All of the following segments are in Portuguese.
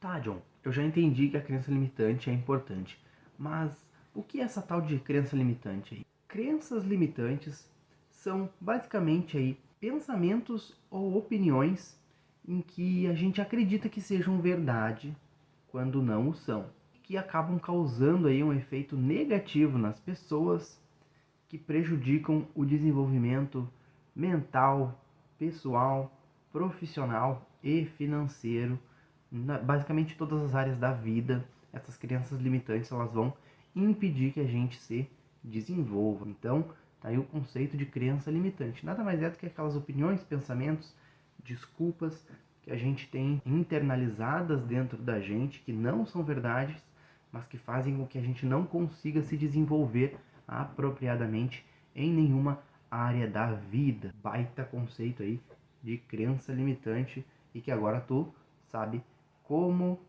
Tá, John, eu já entendi que a crença limitante é importante, mas o que é essa tal de crença limitante aí? Crenças limitantes são basicamente aí pensamentos ou opiniões em que a gente acredita que sejam verdade quando não o são, que acabam causando aí um efeito negativo nas pessoas, que prejudicam o desenvolvimento mental, pessoal, profissional e financeiro, basicamente todas as áreas da vida. Essas crenças limitantes, elas vão impedir que a gente se desenvolva. Então, tá aí o conceito de crença limitante. Nada mais é do que aquelas opiniões, pensamentos, desculpas que a gente tem internalizadas dentro da gente, que não são verdades, mas que fazem com que a gente não consiga se desenvolver apropriadamente em nenhuma área da vida. Baita conceito aí de crença limitante, e que agora tu sabe como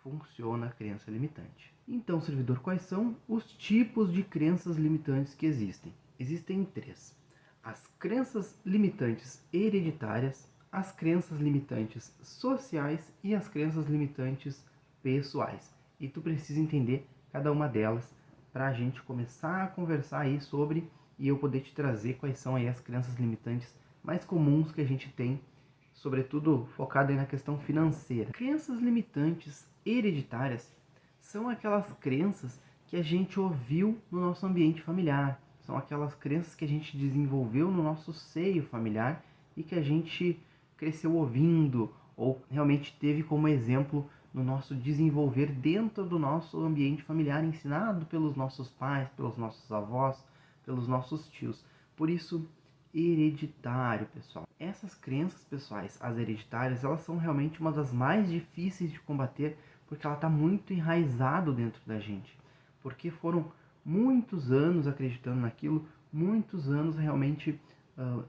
funciona a crença limitante. Então, servidor, quais são os tipos de crenças limitantes que existem? Existem três: as crenças limitantes hereditárias, as crenças limitantes sociais e as crenças limitantes pessoais. E tu precisa entender cada uma delas para a gente começar a conversar aí sobre, e eu poder te trazer quais são aí as crenças limitantes mais comuns que a gente tem, sobretudo focado aí na questão financeira. Crenças limitantes hereditárias são aquelas crenças que a gente ouviu no nosso ambiente familiar, são aquelas crenças que a gente desenvolveu no nosso seio familiar e que a gente cresceu ouvindo ou realmente teve como exemplo no nosso desenvolver dentro do nosso ambiente familiar, ensinado pelos nossos pais, pelos nossos avós, pelos nossos tios. Por isso, hereditário, pessoal. Essas crenças pessoais, as hereditárias, elas são realmente uma das mais difíceis de combater, porque ela está muito enraizado dentro da gente. Porque foram muitos anos acreditando naquilo, muitos anos realmente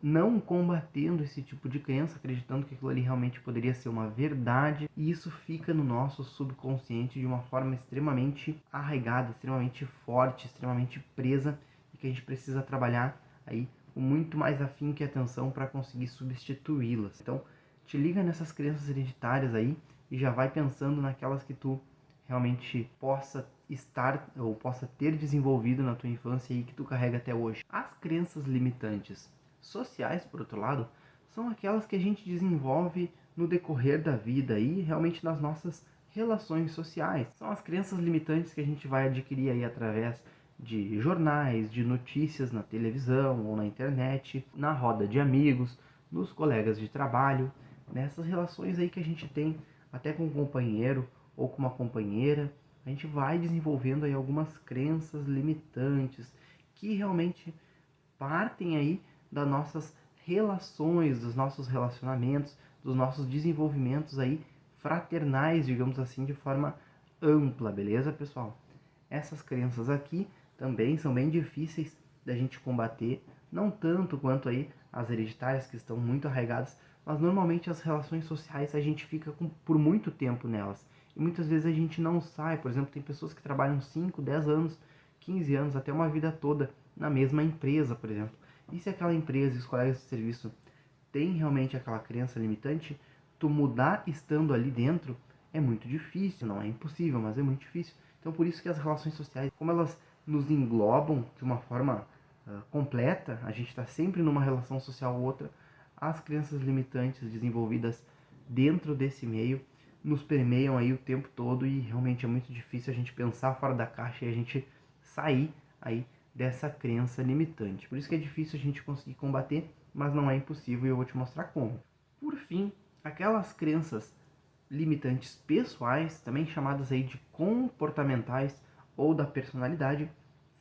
não combatendo esse tipo de crença, acreditando que aquilo ali realmente poderia ser uma verdade, e isso fica no nosso subconsciente de uma forma extremamente arraigada, extremamente forte, extremamente presa, e que a gente precisa trabalhar aí com muito mais afinco e atenção para conseguir substituí-las. Então, te liga nessas crenças hereditárias aí e já vai pensando naquelas que tu realmente possa estar ou possa ter desenvolvido na tua infância e que tu carrega até hoje. As crenças limitantes sociais, por outro lado, são aquelas que a gente desenvolve no decorrer da vida e realmente nas nossas relações sociais. São as crenças limitantes que a gente vai adquirir aí através de jornais, de notícias na televisão ou na internet, na roda de amigos, nos colegas de trabalho, nessas relações aí que a gente tem até com um companheiro ou com uma companheira. A gente vai desenvolvendo aí algumas crenças limitantes que realmente partem aí das nossas relações, dos nossos relacionamentos, dos nossos desenvolvimentos aí fraternais, digamos assim, de forma ampla, beleza, pessoal? Essas crenças aqui também são bem difíceis da gente combater, não tanto quanto aí as hereditárias, que estão muito arraigadas, mas normalmente as relações sociais a gente fica por muito tempo nelas. E muitas vezes a gente não sai. Por exemplo, tem pessoas que trabalham 5, 10 anos, 15 anos, até uma vida toda na mesma empresa, por exemplo. E se aquela empresa e os colegas de serviço têm realmente aquela crença limitante, tu mudar estando ali dentro é muito difícil. Não é impossível, mas é muito difícil. Então por isso que as relações sociais, como elas nos englobam de uma forma completa, a gente está sempre numa relação social ou outra, as crenças limitantes desenvolvidas dentro desse meio nos permeiam aí o tempo todo, e realmente é muito difícil a gente pensar fora da caixa e a gente sair aí dessa crença limitante. Por isso que é difícil a gente conseguir combater, mas não é impossível, e eu vou te mostrar como. Por fim, aquelas crenças limitantes pessoais, também chamadas aí de comportamentais ou da personalidade,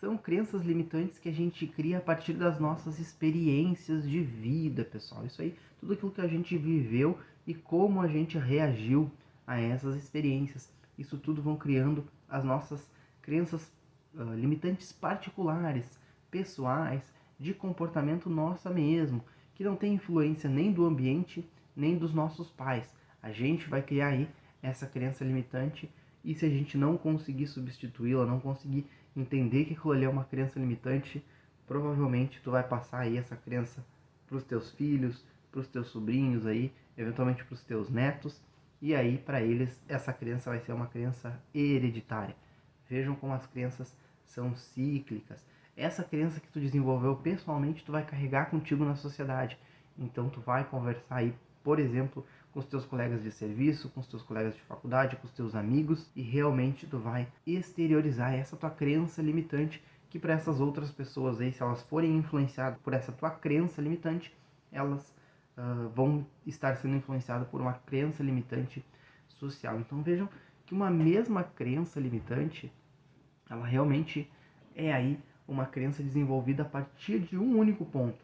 são crenças limitantes que a gente cria a partir das nossas experiências de vida, pessoal. Isso aí, tudo aquilo que a gente viveu e como a gente reagiu a essas experiências. Isso tudo vão criando as nossas crenças limitantes particulares, pessoais, de comportamento nossa mesmo, que não tem influência nem do ambiente, nem dos nossos pais. A gente vai criar aí essa crença limitante, e se a gente não conseguir substituí-la, não conseguir entender que aquilo ali é uma crença limitante, provavelmente tu vai passar aí essa crença para os teus filhos, para os teus sobrinhos aí, eventualmente para os teus netos, e aí para eles essa crença vai ser uma crença hereditária. Vejam como as crenças são cíclicas. Essa crença que tu desenvolveu pessoalmente, tu vai carregar contigo na sociedade. Então tu vai conversar aí, por exemplo, com os teus colegas de serviço, com os teus colegas de faculdade, com os teus amigos, e realmente tu vai exteriorizar essa tua crença limitante, que para essas outras pessoas aí, se elas forem influenciadas por essa tua crença limitante, elas vão estar sendo influenciadas por uma crença limitante social. Então vejam que uma mesma crença limitante, ela realmente é aí uma crença desenvolvida a partir de um único ponto.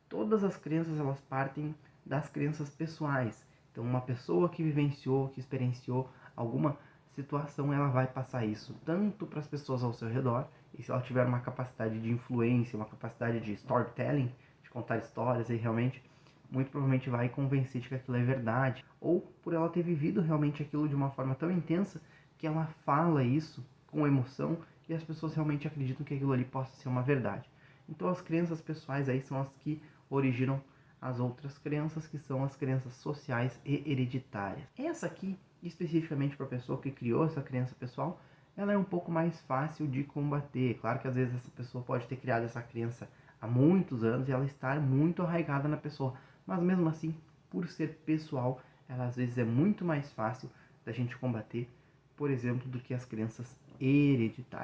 Todas as crenças elas partem das crenças pessoais. Então uma pessoa que vivenciou, que experienciou alguma situação, ela vai passar isso tanto para as pessoas ao seu redor, e se ela tiver uma capacidade de influência, uma capacidade de storytelling, de contar histórias, aí realmente muito provavelmente vai convencer de que aquilo é verdade, ou por ela ter vivido realmente aquilo de uma forma tão intensa que ela fala isso com emoção e as pessoas realmente acreditam que aquilo ali possa ser uma verdade. Então as crenças pessoais aí são as que originam as outras crenças, que são as crenças sociais e hereditárias. Essa aqui, especificamente para a pessoa que criou essa crença pessoal, ela é um pouco mais fácil de combater. Claro que às vezes essa pessoa pode ter criado essa crença há muitos anos e ela estar muito arraigada na pessoa, mas mesmo assim, por ser pessoal, ela às vezes é muito mais fácil da gente combater, por exemplo, do que as crenças hereditárias.